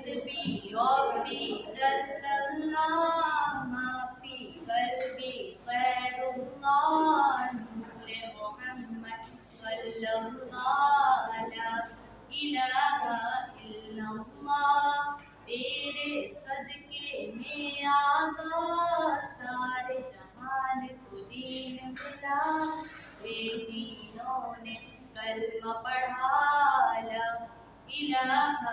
حسبي ربي جل الله ما في قلبي غير الله نور محمد صلى الله لا الہ الا اللہ تیرے صدقے میں آقا سارے جہان کو دین ملا اے دینوں نے کلمہ پڑھا لا الہ الا اللہ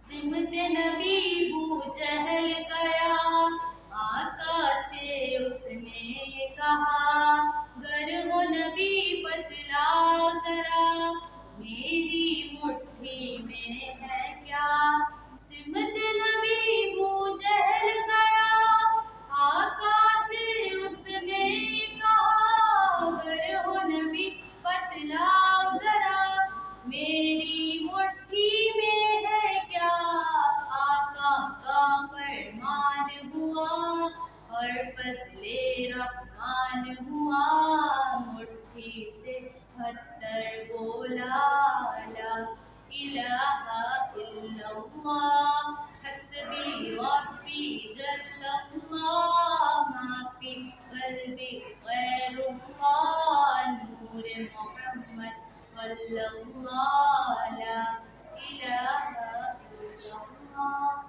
سمت نبی بو جہل گیا آقا سے اس نے یہ کہا گر ہو نبی بتلاؤ ذرا میری مٹھی میں ہے کیا سمت نبی بو جہل گیا آقا سے اس نے یہ کہا گر ہو نبی بتلاؤ ذرا میری مٹھی میں ہے کیا آقا کا فرمان ہوا اور فضل رحمان ہوا مٹھی سے پتھر بولا لا الہ الا اللہ حسبی ربی جل اللہ ما فی قلبی غیر اللہ نور محمد صلی اللہ لا الہ الا اللہ